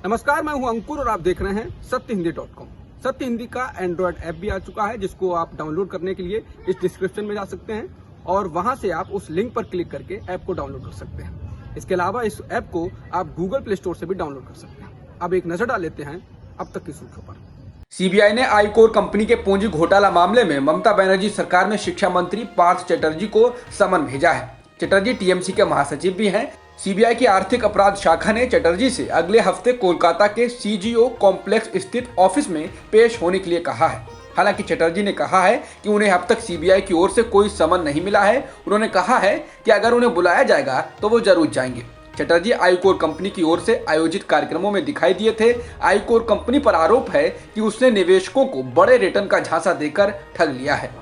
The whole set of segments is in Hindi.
नमस्कार, मैं हूं अंकुर और आप देख रहे हैं सत्यहिंदी.com। सत्य हिंदी का एंड्रॉयड ऐप भी आ चुका है, जिसको आप डाउनलोड करने के लिए इस डिस्क्रिप्शन में जा सकते हैं और वहां से आप उस लिंक पर क्लिक करके ऐप को डाउनलोड कर सकते हैं। इसके अलावा इस ऐप को आप गूगल प्ले स्टोर से भी डाउनलोड कर सकते हैं। अब एक नजर डाल लेते हैं अब तक की सुर्खियों पर। सीबीआई ने आईकोर कंपनी के पूंजी घोटाला मामले में ममता बनर्जी सरकार में शिक्षा मंत्री पार्थ चटर्जी को समन भेजा है। चटर्जी टीएमसी के महासचिव भी हैं। सीबीआई की आर्थिक अपराध शाखा ने चटर्जी से अगले हफ्ते कोलकाता के सीजीओ कॉम्प्लेक्स स्थित ऑफिस में पेश होने के लिए कहा है। हालांकि चटर्जी ने कहा है कि उन्हें अब तक सीबीआई की ओर से कोई समन नहीं मिला है। उन्होंने कहा है कि अगर उन्हें बुलाया जाएगा तो वो जरूर जाएंगे। चटर्जी आईकोर कंपनी की ओर से आयोजित कार्यक्रमों में दिखाई दिए थे। आईकोर कंपनी पर आरोप है कि उसने निवेशकों को बड़े रिटर्न का झांसा देकर ठग लिया है।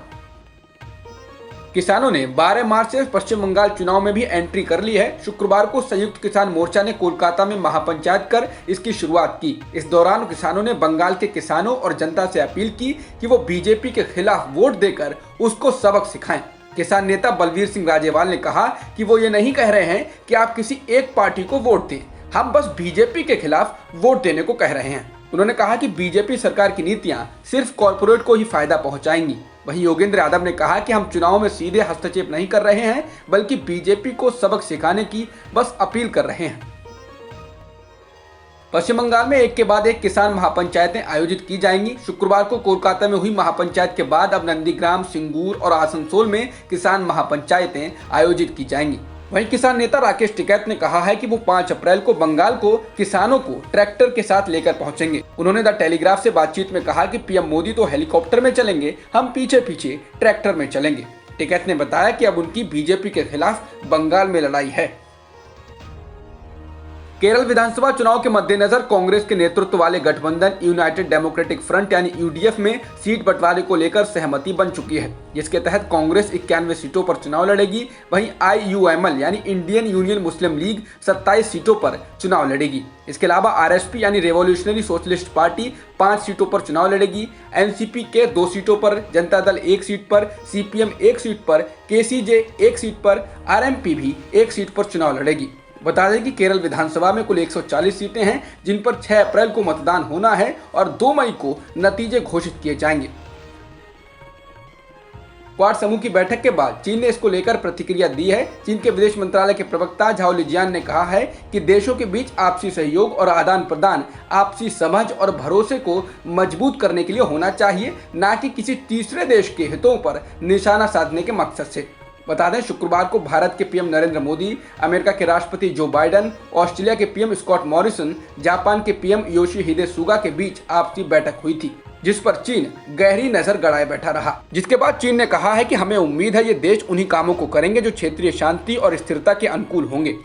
किसानों ने 12 मार्च से पश्चिम बंगाल चुनाव में भी एंट्री कर ली है। शुक्रवार को संयुक्त किसान मोर्चा ने कोलकाता में महापंचायत कर इसकी शुरुआत की। इस दौरान किसानों ने बंगाल के किसानों और जनता से अपील की कि वो बीजेपी के खिलाफ वोट देकर उसको सबक सिखाएं। किसान नेता बलवीर सिंह राजेवाल ने कहा कि वो ये नहीं कह रहे हैं कि आप किसी एक पार्टी को वोट दें, हम बस बीजेपी के खिलाफ वोट देने को कह रहे हैं। उन्होंने कहा कि बीजेपी सरकार की नीतियां सिर्फ कॉर्पोरेट को ही फायदा पहुंचाएंगी। वहीं योगेंद्र यादव ने कहा कि हम चुनाव में सीधे हस्तक्षेप नहीं कर रहे हैं, बल्कि बीजेपी को सबक सिखाने की बस अपील कर रहे हैं। पश्चिम बंगाल में एक के बाद एक किसान महापंचायतें आयोजित की जाएंगी। शुक्रवार को कोलकाता में हुई महापंचायत के बाद अब नंदीग्राम, सिंगूर और आसनसोल में किसान महापंचायतें आयोजित की जाएंगी। वहीं किसान नेता राकेश टिकैत ने कहा है कि वो 5 अप्रैल को बंगाल को किसानों को ट्रैक्टर के साथ लेकर पहुंचेंगे। उन्होंने द टेलीग्राफ से बातचीत में कहा कि पीएम मोदी तो हेलीकॉप्टर में चलेंगे, हम पीछे पीछे ट्रैक्टर में चलेंगे। टिकैत ने बताया कि अब उनकी बीजेपी के खिलाफ बंगाल में लड़ाई है। केरल विधानसभा चुनाव के मद्देनजर कांग्रेस के नेतृत्व वाले गठबंधन यूनाइटेड डेमोक्रेटिक फ्रंट यानी यूडीएफ में सीट बंटवारे को लेकर सहमति बन चुकी है, जिसके तहत कांग्रेस 91 सीटों पर चुनाव लड़ेगी। वहीं आईयूएमएल यानी इंडियन यूनियन मुस्लिम लीग 27 सीटों पर चुनाव लड़ेगी। इसके अलावा आरएसपी यानी रेवोल्यूशनरी सोशलिस्ट पार्टी 5 सीटों पर चुनाव लड़ेगी। एनसीपी के 2 सीटों पर, जनता दल 1 सीट पर, सीपीएम 1 सीट पर, केसीजे 1 सीट पर, आरएमपी भी 1 सीट पर चुनाव लड़ेगी। बता दें कि केरल विधानसभा में कुल 140 सीटें हैं, जिन पर 6 अप्रैल को मतदान होना है और 2 मई को नतीजे घोषित किए जाएंगे। क्वाड समूह की बैठक के बाद चीन ने इसको लेकर प्रतिक्रिया दी है। चीन के विदेश मंत्रालय के प्रवक्ता झाओ लिजियान ने कहा है कि देशों के बीच आपसी सहयोग और आदान प्रदान आपसी समझ और भरोसे को मजबूत करने के लिए होना चाहिए, न कि किसी तीसरे देश के हितों पर निशाना साधने के मकसद से। बता दें, शुक्रवार को भारत के पीएम नरेंद्र मोदी, अमेरिका के राष्ट्रपति जो बाइडेन, ऑस्ट्रेलिया के पीएम स्कॉट मॉरिसन, जापान के पीएम योशिहिदे सुगा के बीच आपसी बैठक हुई थी, जिस पर चीन गहरी नजर गड़ाए बैठा रहा। जिसके बाद चीन ने कहा है कि हमें उम्मीद है ये देश उन्हीं कामों को करेंगे जो क्षेत्रीय शांति और स्थिरता के अनुकूल होंगे।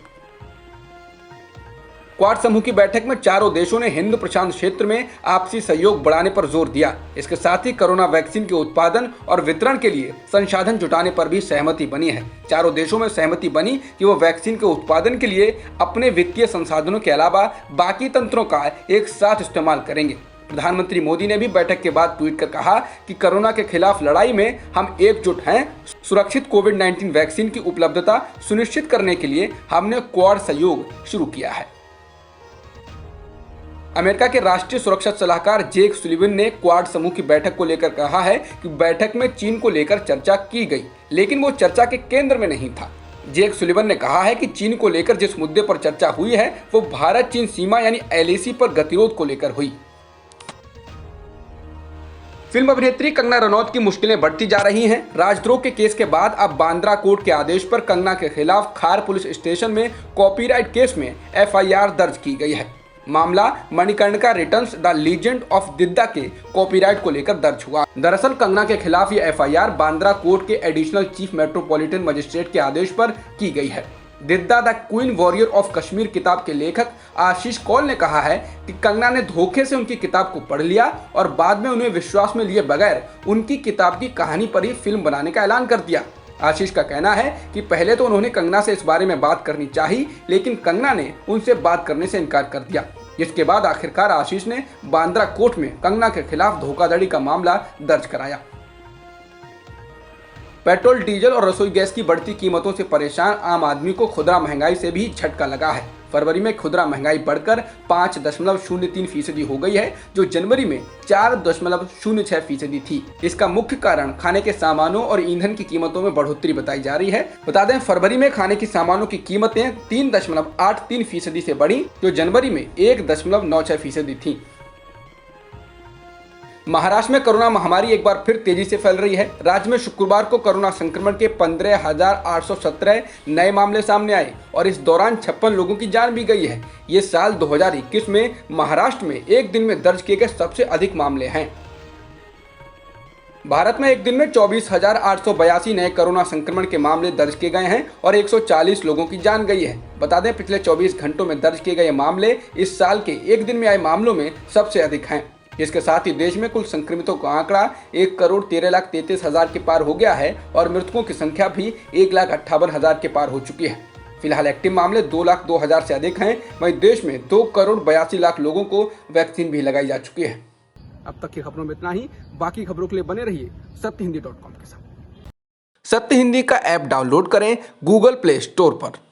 क्वाड समूह की बैठक में चारों देशों ने हिंद प्रशांत क्षेत्र में आपसी सहयोग बढ़ाने पर जोर दिया। इसके साथ ही कोरोना वैक्सीन के उत्पादन और वितरण के लिए संसाधन जुटाने पर भी सहमति बनी है। चारों देशों में सहमति बनी कि वो वैक्सीन के उत्पादन के लिए अपने वित्तीय संसाधनों के अलावा बाकी तंत्रों का एक साथ इस्तेमाल करेंगे। प्रधानमंत्री मोदी ने भी बैठक के बाद ट्वीट कर कहा कि कोरोना के खिलाफ लड़ाई में हम एकजुट हैं। सुरक्षित कोविड-19 वैक्सीन की उपलब्धता सुनिश्चित करने के लिए हमने क्वाड सहयोग शुरू किया है। अमेरिका के राष्ट्रीय सुरक्षा सलाहकार जेक सुलिवन ने क्वाड समूह की बैठक को लेकर कहा है कि बैठक में चीन को लेकर चर्चा की गई, लेकिन वो चर्चा के केंद्र में नहीं था। जेक सुलिवन ने कहा है कि चीन को लेकर जिस मुद्दे पर चर्चा हुई है वो भारत चीन सीमा यानी एलएसी पर गतिरोध को लेकर हुई। फिल्म अभिनेत्री कंगना रनौत की मुश्किलें बढ़ती जा रही हैं। राजद्रोह के केस के बाद अब बांद्रा कोर्ट के आदेश पर कंगना के खिलाफ खार पुलिस स्टेशन में कॉपीराइट केस में एफआईआर दर्ज की गई है। मामला Manikarnika returns the legend of Didda के कॉपीराइट को लेकर दर्ज हुआ। दरअसल कंगना के खिलाफ ये एफआईआर बांद्रा कोर्ट के एडिशनल चीफ मेट्रोपॉलिटन मजिस्ट्रेट के आदेश पर की गई है। Didda the queen warrior of Kashmir किताब के लेखक आशीष कौल ने कहा है कि कंगना ने धोखे से उनकी किताब को पढ़ लिया और बाद में उन्हें विश्वास में लिए बगैर उनकी किताब की कहानी पर ही फिल्म बनाने का ऐलान कर दिया। आशीष का कहना है कि पहले तो उन्होंने कंगना से इस बारे में बात करनी चाहिए, लेकिन कंगना ने उनसे बात करने से इनकार कर दिया। जिसके बाद आखिरकार आशीष ने बांद्रा कोर्ट में कंगना के खिलाफ धोखाधड़ी का मामला दर्ज कराया। पेट्रोल, डीजल और रसोई गैस की बढ़ती कीमतों से परेशान आम आदमी को खुदरा महंगाई से भी झटका लगा है। फरवरी में खुदरा महंगाई बढ़कर 5.03% हो गई है, जो जनवरी में 4.06% थी। इसका मुख्य कारण खाने के सामानों और ईंधन की कीमतों में बढ़ोतरी बताई जा रही है। बता दें, फरवरी में खाने के सामानों की कीमतें 3.83% से बढ़ी, जो जनवरी में 1.96% थी। महाराष्ट्र में कोरोना महामारी एक बार फिर तेजी से फैल रही है। राज्य में शुक्रवार को कोरोना संक्रमण के 15,817 नए मामले सामने आए और इस दौरान 56 लोगों की जान भी गई है। ये साल 2021 में महाराष्ट्र में एक दिन में दर्ज किए गए सबसे अधिक मामले हैं। भारत में एक दिन में 24,882 नए कोरोना संक्रमण के मामले दर्ज किए गए हैं और 140 लोगों की जान गई है। बता दें, पिछले 24 घंटों में दर्ज किए गए मामले इस साल के एक दिन में आए मामलों में सबसे अधिक हैं। इसके साथ ही देश में कुल संक्रमितों का आंकड़ा 1,13,33,000 के पार हो गया है और मृतकों की संख्या भी 1,58,000 के पार हो चुकी है। फिलहाल एक्टिव मामले 2,02,000 से अधिक हैं। वहीं देश में 2,82,00,000 लोगों को वैक्सीन भी लगाई जा चुकी है। अब तक की खबरों में इतना ही। बाकी खबरों के लिए बने रहिए सत्यहिंदी.com के साथ। सत्य हिंदी का ऐप डाउनलोड करें गूगल प्ले स्टोर पर।